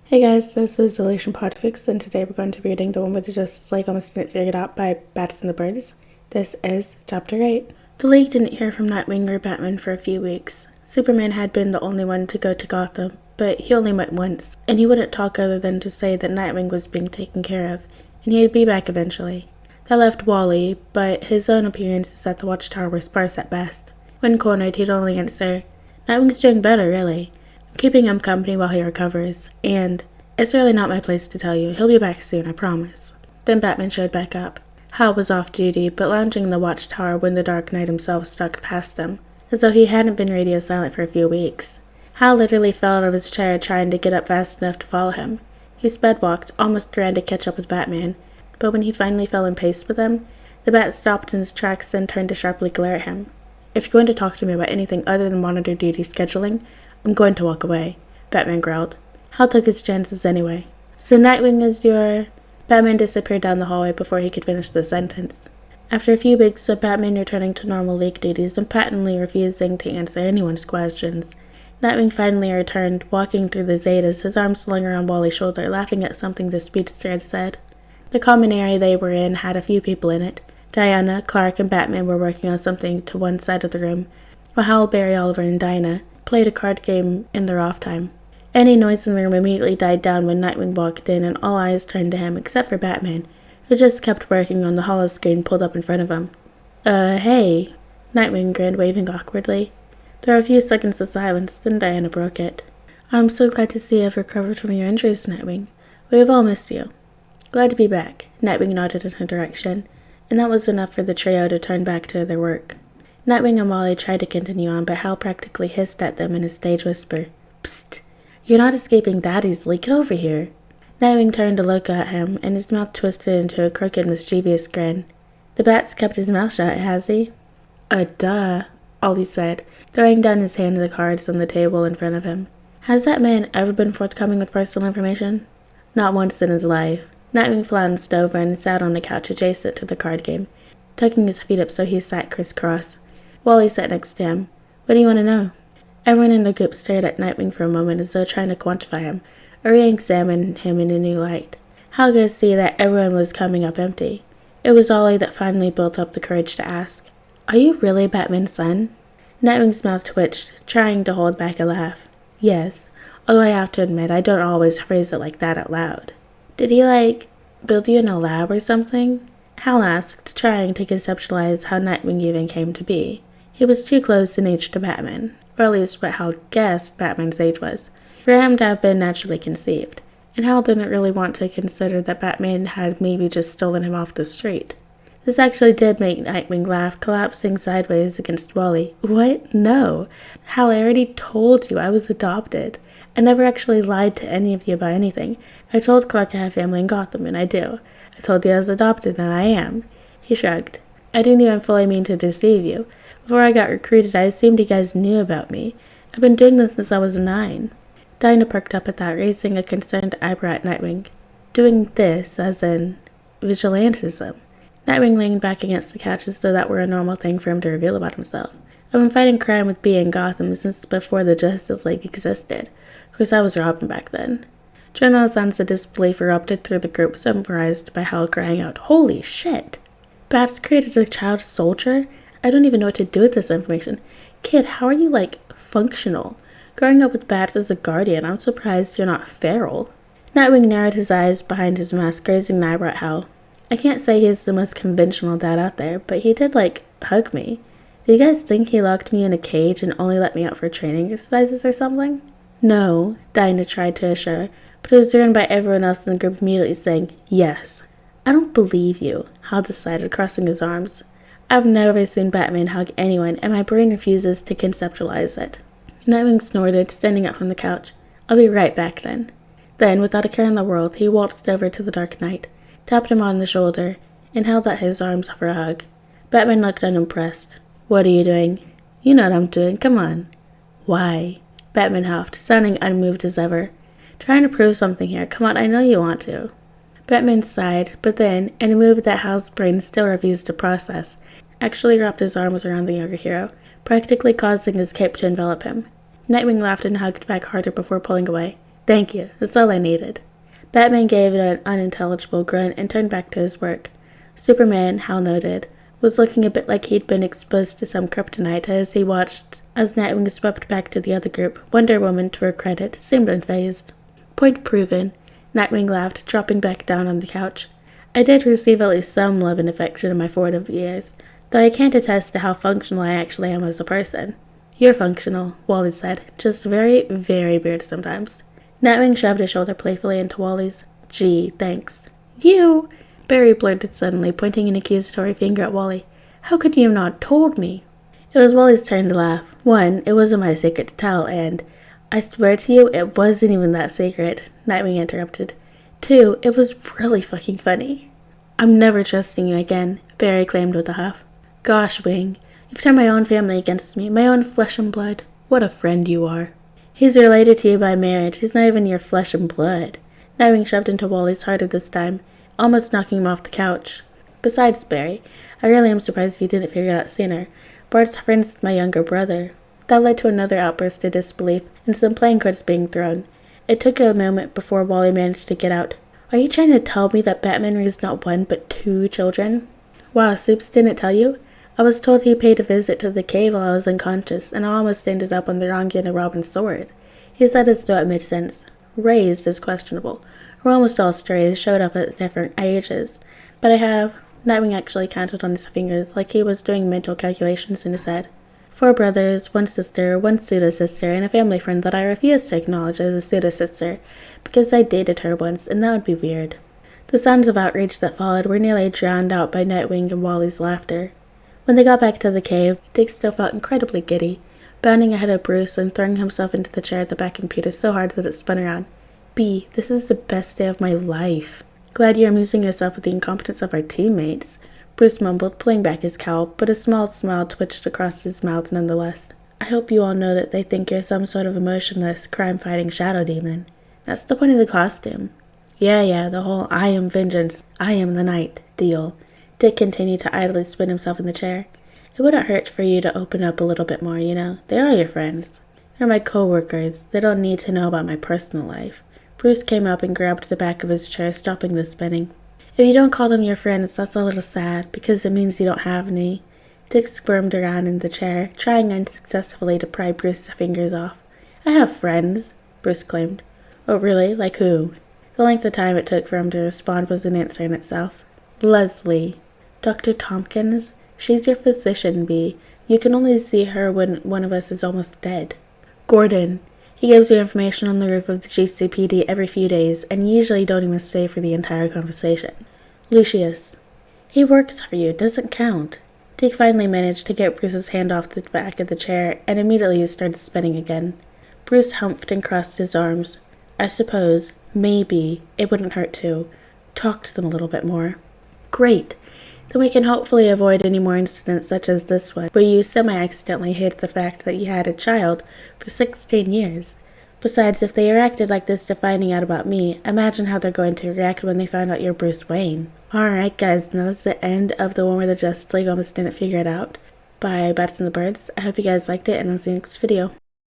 Hey guys, this is Elation Podfic, and today we're going to be reading The One with the Justice League Almost Didn't Figure It Out by Bats and the Birds. This is Chapter 8. The League didn't hear from Nightwing or Batman for a few weeks. Superman had been the only one to go to Gotham, but he only went once, and he wouldn't talk other than to say that Nightwing was being taken care of, and he'd be back eventually. That left Wally, but his own appearances at the Watchtower were sparse at best. When cornered, he'd only answer, "Nightwing's doing better, really. I'm keeping him company while he recovers, and it's really not my place to tell you. He'll be back soon, I promise." Then Batman showed back up. Hal was off duty, but lounging in the Watchtower when the Dark Knight himself stalked past him, as though he hadn't been radio silent for a few weeks. Hal literally fell out of his chair trying to get up fast enough to follow him. He sped-walked, almost ran to catch up with Batman, but when he finally fell in pace with him, the Bat stopped in his tracks and turned to sharply glare at him. "If you're going to talk to me about anything other than monitor duty scheduling, I'm going to walk away," Batman growled. Hal took his chances anyway. "So Nightwing is your—" Batman disappeared down the hallway before he could finish the sentence. After a few weeks of Batman returning to normal League duties and patently refusing to answer anyone's questions, Nightwing finally returned, walking through the Zetas, his arm slung around Wally's shoulder, laughing at something the speedster had said. The common area they were in had a few people in it. Diana, Clark, and Batman were working on something to one side of the room, while Hal, Barry, Oliver, and Dinah played a card game in their off time. Any noise in the room immediately died down when Nightwing walked in, and all eyes turned to him, except for Batman, who just kept working on the holoscreen pulled up in front of him. Hey," Nightwing grinned, waving awkwardly. There were a few seconds of silence, then Diana broke it. "I'm so glad to see you've recovered from your injuries, Nightwing. We've all missed you." "Glad to be back," Nightwing nodded in her direction, and that was enough for the trio to turn back to their work. Nightwing and Wally tried to continue on, but Hal practically hissed at them in a stage whisper. "Psst! You're not escaping that easily. Get over here." Nightwing turned to look at him, and his mouth twisted into a crooked, mischievous grin. "The Bat's kept his mouth shut, has he?" Duh," Ollie said, throwing down his hand to the cards on the table in front of him. "Has that man ever been forthcoming with personal information?" "Not once in his life." Nightwing flounced over and sat on the couch adjacent to the card game, tucking his feet up so he sat crisscross. Wally sat next to him. "What do you want to know?" Everyone in the group stared at Nightwing for a moment as though trying to quantify him, or re-examine him in a new light. Hal could see that everyone was coming up empty. It was Ollie that finally built up the courage to ask, "Are you really Batman's son?" Nightwing's mouth twitched, trying to hold back a laugh. "Yes, although I have to admit I don't always phrase it like that out loud." "Did he, build you in a lab or something?" Hal asked, trying to conceptualize how Nightwing even came to be. He was too close in age to Batman, or at least what Hal guessed Batman's age was, for him to have been naturally conceived, and Hal didn't really want to consider that Batman had maybe just stolen him off the street. This actually did make Nightwing laugh, collapsing sideways against Wally. "What? No. Hal, I already told you I was adopted. I never actually lied to any of you about anything. I told Clark I have family in Gotham, and I do. I told you I was adopted, and I am." He shrugged. "I didn't even fully mean to deceive you. Before I got recruited, I assumed you guys knew about me. I've been doing this since I was 9. Dinah perked up at that, raising a concerned eyebrow at Nightwing. "Doing this, as in vigilantism?" Nightwing leaned back against the couch as though that were a normal thing for him to reveal about himself. "I've been fighting crime with B in Gotham since before the Justice League existed. Of course, I was Robin back then." General sounds of disbelief erupted through the group, summarized by Hal crying out, "Holy shit! Bats created a child soldier? I don't even know what to do with this information. Kid, how are you, functional? Growing up with bats as a guardian, I'm surprised you're not feral." Nightwing narrowed his eyes behind his mask, raising an eyebrow at Hal. "I can't say he's the most conventional dad out there, but he did, hug me. Do you guys think he locked me in a cage and only let me out for training exercises or something?" "No," Dinah tried to assure, but it was ruined by everyone else in the group immediately saying, "Yes." "I don't believe you," Hal decided, crossing his arms. "I've never seen Batman hug anyone, and my brain refuses to conceptualize it." Nightwing snorted, standing up from the couch. "I'll be right back then." Then, without a care in the world, he waltzed over to the Dark Knight, tapped him on the shoulder, and held out his arms for a hug. Batman looked unimpressed. "What are you doing?" "You know what I'm doing. Come on." "Why?" Batman huffed, sounding unmoved as ever. "Trying to prove something here. Come on, I know you want to." Batman sighed, but then, in a move that Hal's brain still refused to process, actually wrapped his arms around the younger hero, practically causing his cape to envelop him. Nightwing laughed and hugged back harder before pulling away. Thank you, that's all I needed. Batman gave an unintelligible grunt and turned back to his work. Superman, Hal noted, was looking a bit like he'd been exposed to some kryptonite as he watched as Nightwing swept back to the other group. Wonder Woman, to her credit, seemed unfazed. Point proven, Nightwing laughed, dropping back down on the couch. I did receive at least some love and affection in my formative years, though I can't attest to how functional I actually am as a person. You're functional, Wally said, just very, very weird sometimes. Nightwing shoved his shoulder playfully into Wally's. Gee, thanks. You! Barry blurted suddenly, pointing an accusatory finger at Wally. How could you have not told me? It was Wally's turn to laugh. One, it wasn't my secret to tell, and I swear to you, it wasn't even that secret, Nightwing interrupted. Two, it was really fucking funny. I'm never trusting you again, Barry claimed with a huff. Gosh, Wing, you've turned my own family against me, my own flesh and blood. What a friend you are. He's related to you by marriage, he's not even your flesh and blood. Nightwing shoved into Wally's harder this time, almost knocking him off the couch. Besides, Barry, I really am surprised you didn't figure it out sooner. Bart's friends with my younger brother. That led to another outburst of disbelief and some playing cards being thrown. It took a moment before Wally managed to get out. Are you trying to tell me that Batman raised not one but two children? Wow, Soups didn't tell you? I was told he paid a visit to the cave while I was unconscious, and I almost ended up on the wrong end of Robin's sword. He said as though it made sense. Raised is questionable. We're almost all strays, showed up at different ages. But I have. Nightwing actually counted on his fingers, like he was doing mental calculations in his head. 4 brothers, 1 sister, 1 pseudo-sister, and a family friend that I refuse to acknowledge as a pseudo-sister, because I dated her once, and that would be weird. The sounds of outrage that followed were nearly drowned out by Nightwing and Wally's laughter. When they got back to the cave, Dick still felt incredibly giddy, bounding ahead of Bruce and throwing himself into the chair at the back computer so hard that it spun around. B, this is the best day of my life. Glad you're amusing yourself with the incompetence of our teammates, Bruce mumbled, pulling back his cowl, but a small smile twitched across his mouth nonetheless. I hope you all know that they think you're some sort of emotionless, crime-fighting shadow demon. That's the point of the costume. Yeah, the whole I am vengeance, I am the night deal. Dick continued to idly spin himself in the chair. It wouldn't hurt for you to open up a little bit more, you know. They are your friends. They're my co-workers. They don't need to know about my personal life. Bruce came up and grabbed the back of his chair, stopping the spinning. If you don't call them your friends, that's a little sad, because it means you don't have any. Dick squirmed around in the chair, trying unsuccessfully to pry Bruce's fingers off. I have friends, Bruce claimed. Oh, really? Like who? The length of time it took for him to respond was an answer in itself. Leslie. Dr. Tompkins? She's your physician, B. You can only see her when one of us is almost dead. Gordon. He gives you information on the roof of the GCPD every few days, and you usually don't even stay for the entire conversation. Lucius. He works for you, doesn't count. Dick finally managed to get Bruce's hand off the back of the chair, and immediately he started spinning again. Bruce humphed and crossed his arms. I suppose, maybe, it wouldn't hurt to talk to them a little bit more. Great. Then we can hopefully avoid any more incidents such as this one, where you semi-accidentally hid the fact that you had a child for 16 years. Besides, if they reacted like this to finding out about me, imagine how they're going to react when they find out you're Bruce Wayne. Alright guys, now that's the end of the one where the Justice League almost didn't figure it out by Bats and the Birds. I hope you guys liked it, and I'll see you next video.